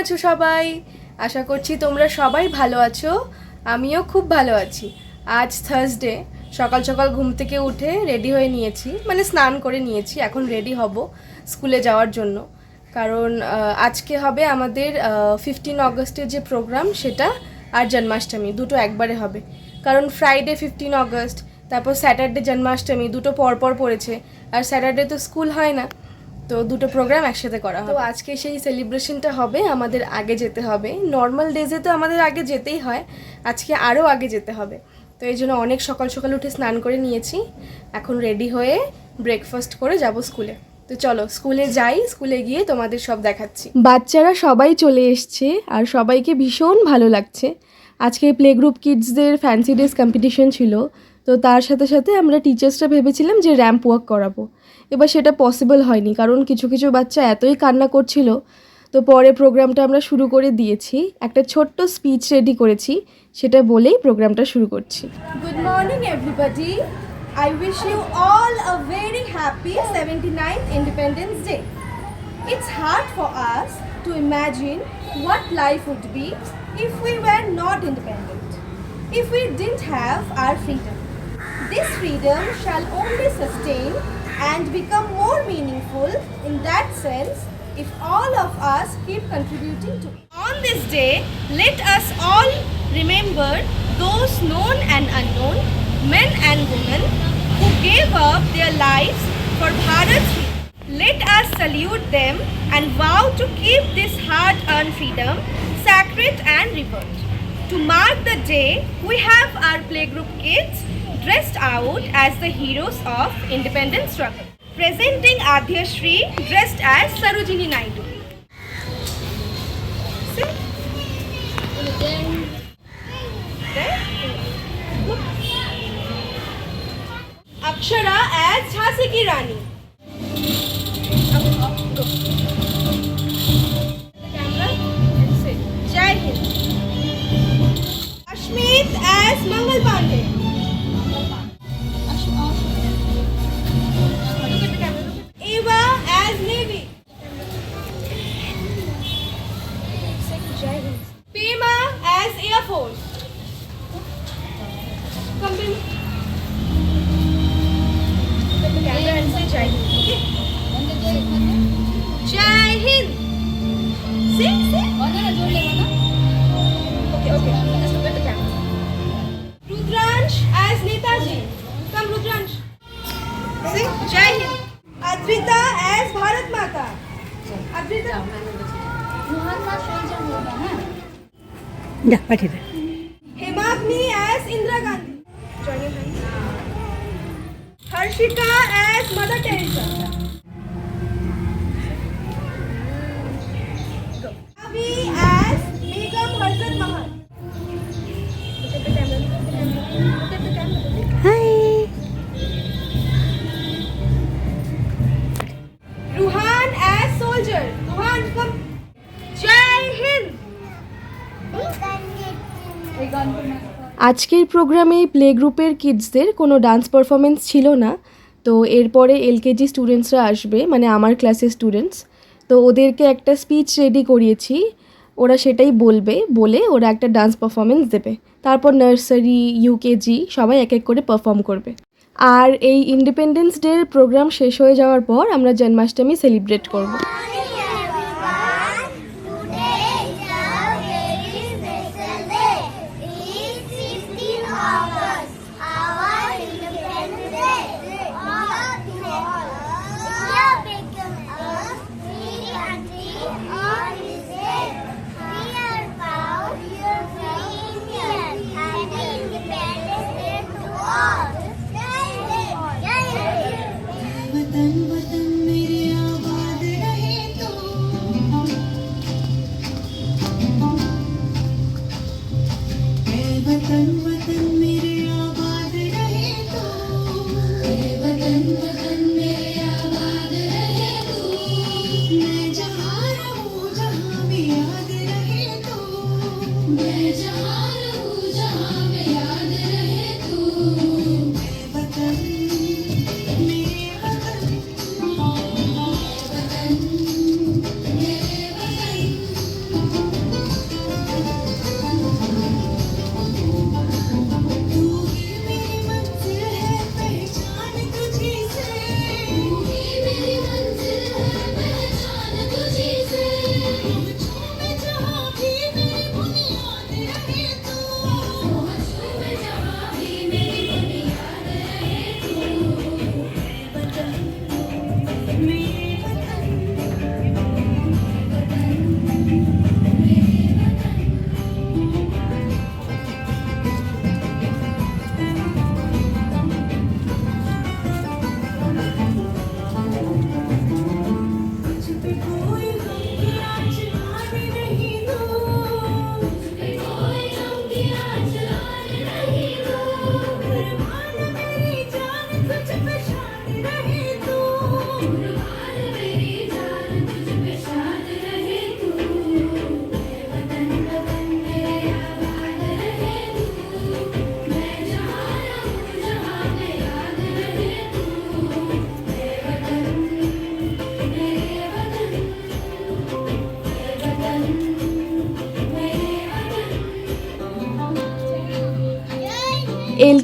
আছো সবাই? আশা করছি তোমরা সবাই ভালো আছো। আমিও খুব ভালো আছি। আজ থার্সডে, সকাল সকাল ঘুম থেকে উঠে রেডি হয়ে নিয়েছি, মানে স্নান করে নিয়েছি। এখন রেডি হব স্কুলে যাওয়ার জন্য, কারণ আজকে হবে আমাদের 15 অগস্টের যে প্রোগ্রাম সেটা আর জন্মাষ্টমী দুটো একবারে হবে। কারণ ফ্রাইডে 15 অগস্ট, তারপর স্যাটারডে জন্মাষ্টমী, দুটো পরপর পড়েছে। আর স্যাটারডে তো স্কুল হয় না, তো দুটো প্রোগ্রাম একসাথে করা হবে। তো আজকে সেই সেলিব্রেশনটা হবে, আমাদের আগে যেতে হবে। নর্মাল ডেজে তো আমাদের আগে যেতেই হয়, আজকে আরও আগে যেতে হবে। তো এই জন্য অনেক সকাল সকাল উঠে স্নান করে নিয়েছি। এখন রেডি হয়ে ব্রেকফাস্ট করে যাব স্কুলে। তো চলো স্কুলে যাই, স্কুলে গিয়ে তোমাদের সব দেখাচ্ছি। বাচ্চারা সবাই চলে এসছে আর সবাইকে ভীষণ ভালো লাগছে। আজকে প্লে গ্রুপ কিডসদের ফ্যান্সি ড্রেস কম্পিটিশন ছিল, তো তার সাথে সাথে আমরা টিচার্সরা ভেবেছিলাম যে র্যাম্প ওয়াক করাবো। এবার সেটা পসিবল হয়নি, কারণ কিছু কিছু বাচ্চা এতই কান্না করছিল। তো পরে প্রোগ্রামটা আমরা শুরু করে দিয়েছি, একটা ছোট্ট স্পিচ রেডি করেছি, সেটা বলেই প্রোগ্রামটা শুরু করছি। Good morning everybody, I wish you all a very happy 79th Independence Day. It's hard for us to imagine what life would be if we were not independent, if we didn't have our freedom. This freedom shall only sustain and become more meaningful in that sense if all of us keep contributing to it. On this day, let us all remember those known and unknown, men and women, who gave up their lives for Bharat's freedom. Let us salute them and vow to keep this hard-earned freedom sacred and revered. To mark the day, we have our playgroup kids dressed out as the heroes of independence struggle. Presenting Adhya Shri dressed as Sarojini Naidu. See? Akshara as Jhansi ki Rani. Camera and sit. Jai Hind. Ashmeet as Mangal Pandey. Eva as Navy. Pema as Air Force. Come in. Look at the camera and say Jai Hind. Okay? Jai Hind. Sing. Okay. Just look at the camera. Rudransh as Netaji. Come, Rudransh. Sing Jai Hind. Adrita as Bharat Mata. Adrita. Hemagni as Indira Gandhi. Join your hands. Harshika as Mother Teresa. Go. Avi as Begum Harzat Mahal. Look at the camera. Look at the camera. Hi. Ruhan as soldier. Ruhan, come. Jai Hind. আজকের প্রোগ্রামে play গ্রুপের কিডসদের কোনো dance performance ছিল না। তো এরপরে LKG স্টুডেন্টসরা আসবে, মানে আমার ক্লাসের স্টুডেন্টস। তো ওদেরকে একটা স্পিচ রেডি করিয়েছি, ওরা সেটাই বলে ওরা একটা ডান্স পারফরমেন্স দেবে। তারপর নার্সারি, ইউকেজি সবাই এক এক করে পারফর্ম করবে। আর এই ইন্ডিপেন্ডেন্স ডের প্রোগ্রাম শেষ হয়ে যাওয়ার পর আমরা জন্মাষ্টমী সেলিব্রেট করব।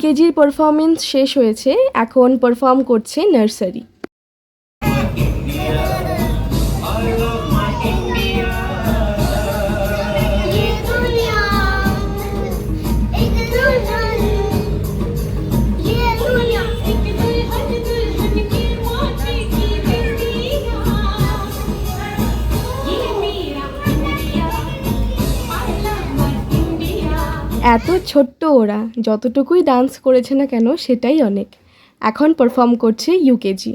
কেজির পারফরমেন্স শেষ হয়েছে, এখন পারফর্ম করছে নার্সারি। এত ছোট্ট ওরা, যতটুকুই ডান্স করেছে না কেন সেটাই অনেক। এখন পারফর্ম করছে ইউকেজি।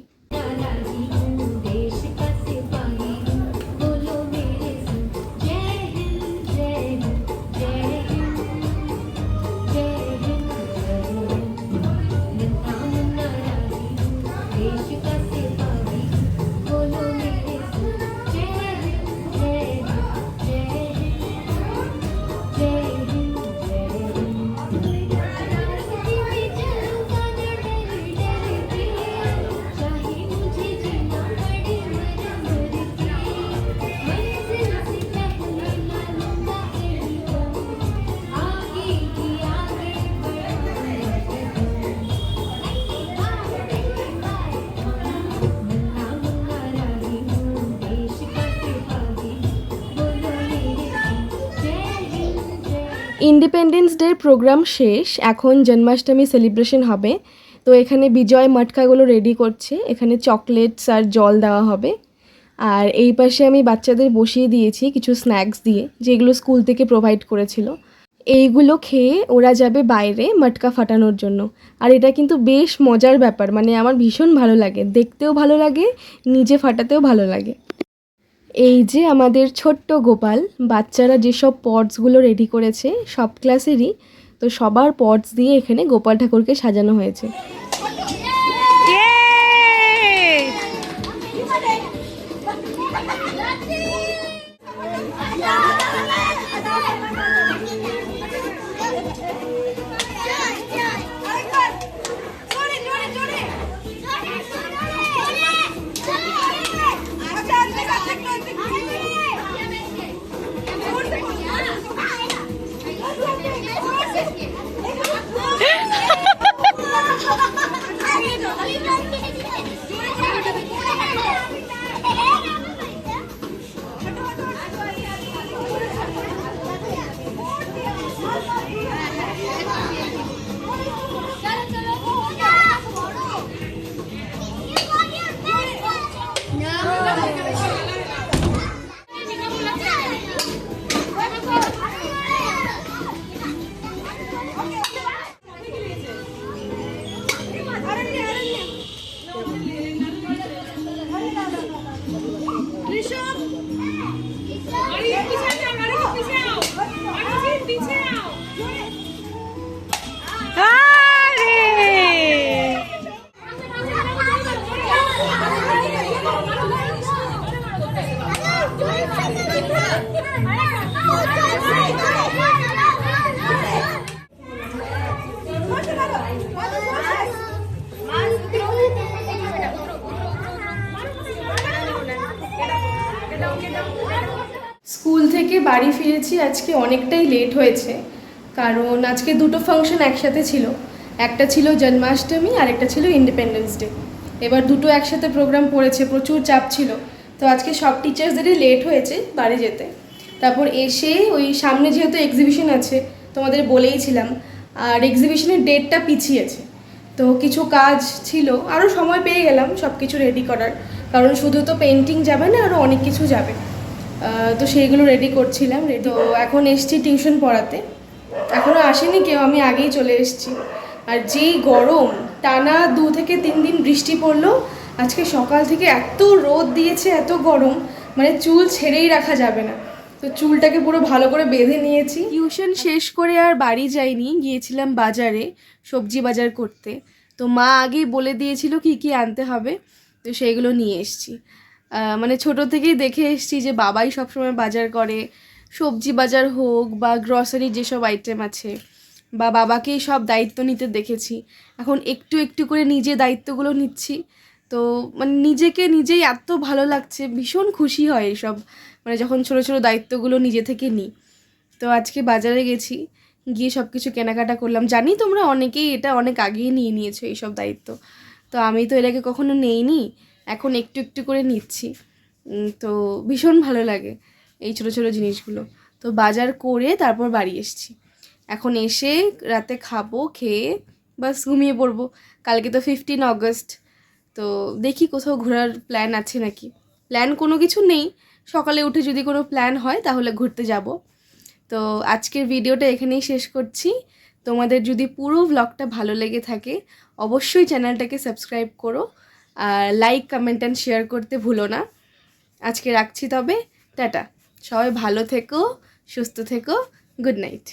ইন্ডিপেন্ডেন্স ডে প্রোগ্রাম শেষ, এখন জন্মাষ্টমী সেলিব্রেশন হবে। তো এখানে বিজয় মটকাগুলো রেডি করছে, এখানে চকলেটস আর জল দেওয়া হবে। আর এই পাশে আমি বাচ্চাদের বসিয়ে দিয়েছি কিছু স্ন্যাক্স দিয়ে, যেগুলো স্কুল থেকে প্রোভাইড করেছিল। এইগুলো খেয়ে ওরা যাবে বাইরে মটকা ফাটানোর জন্য। আর এটা কিন্তু বেশ মজার ব্যাপার, মানে আমার ভীষণ ভালো লাগে, দেখতেও ভালো লাগে, নিজে ফাটাতেও ভালো লাগে। এই যে আমাদের ছোট্ট গোপাল, বাচ্চারা যেসব পটসগুলো রেডি করেছে সব ক্লাসেরই, তো সবার পটস দিয়ে এখানে গোপাল ঠাকুরকে সাজানো হয়েছে। স্কুল থেকে বাড়ি ফিরেছি আজকে অনেকটাই লেট হয়েছে, কারণ আজকে দুটো ফাংশন একসাথে ছিল। একটা ছিল জন্মাষ্টমী আর একটা ছিল ইন্ডিপেন্ডেন্স ডে। এবার দুটো একসাথে প্রোগ্রাম পড়েছে, প্রচুর চাপ ছিল। তো আজকে সব টিচার্সদেরই লেট হয়েছে বাড়ি যেতে। তারপর এসে ওই সামনে যেহেতু এক্সিবিশন আছে, তোমাদের বলেইছিলাম, আর এক্সিবিশনের ডেটটা পিছিয়েছে, তো কিছু কাজ ছিল, আরও সময় পেয়ে গেলাম সব কিছু রেডি করার, কারণ শুধু তো পেন্টিং যাবে না, আরও অনেক কিছু যাবে। তো সেইগুলো রেডি করছিলাম। তো এখন এসছি টিউশন পড়াতে, এখনও আসেনি কেউ, আমি আগেই চলে এসেছি। আর যেই গরম, টানা 2 থেকে 3 দিন বৃষ্টি পড়লো, আজকে সকাল থেকে এত রোদ দিয়েছে, এত গরম, মানে চুল ছেড়েই রাখা যাবে না। তো চুলটাকে পুরো ভালো করে বেঁধে নিয়েছি। টিউশন শেষ করে আর বাড়ি যাইনি, গিয়েছিলাম বাজারে সবজি বাজার করতে। তো মা আগেই বলে দিয়েছিল কি কি আনতে হবে, তো সেইগুলো নিয়ে এসেছি। মানে ছোট থেকেই দেখে এসেছি যে বাবাই সবসময় বাজার করে, সবজি বাজার হোক বা গ্রসারি যেসব আইটেম আছে, বা বাবাকেই সব দায়িত্ব নিতে দেখেছি। এখন একটু একটু করে নিজে দায়িত্বগুলো নিচ্ছি, তো মানে নিজেকে নিজেই এত ভালো লাগছে, ভীষণ খুশি হয় এইসব, মানে যখন ছোটো ছোটো দায়িত্বগুলো নিজে থেকে নিই। তো আজকে বাজারে গেছি, গিয়ে সব কিছু কেনাকাটা করলাম। জানি তোমরা অনেকেই এটা অনেক আগেই নিয়ে নিয়েছো এইসব দায়িত্ব, তো আমি তো এর আগে কখনো নেইনি, এখন একটু একটু করে নিচ্ছি। তো ভীষণ ভালো লাগে এই ছোটো ছোটো জিনিসগুলো। তো বাজার করে তারপর বাড়ি এসেছি, এখন এসে রাতে খাবো, খেয়ে বাস ঘুমিয়ে পড়বো। কালকে তো 15 অগস্ট, তো দেখি কোথাও ঘোরার প্ল্যান আছে নাকি। প্ল্যান কোনো কিছু নেই, সকালে উঠে যদি কোনো প্ল্যান হয় তাহলে ঘুরতে যাব। তো আজকের ভিডিওটা এখানেই শেষ করছি। তোমাদের যদি পুরো ব্লগটা ভালো লেগে থাকে অবশ্যই চ্যানেলটাকে সাবস্ক্রাইব করো, আর লাইক কমেন্ট অ্যান্ড শেয়ার করতে ভুলো না। আজকে রাখছি তবে, টাটা। সবাই ভালো থেকো, সুস্থ থেকো, গুড নাইট।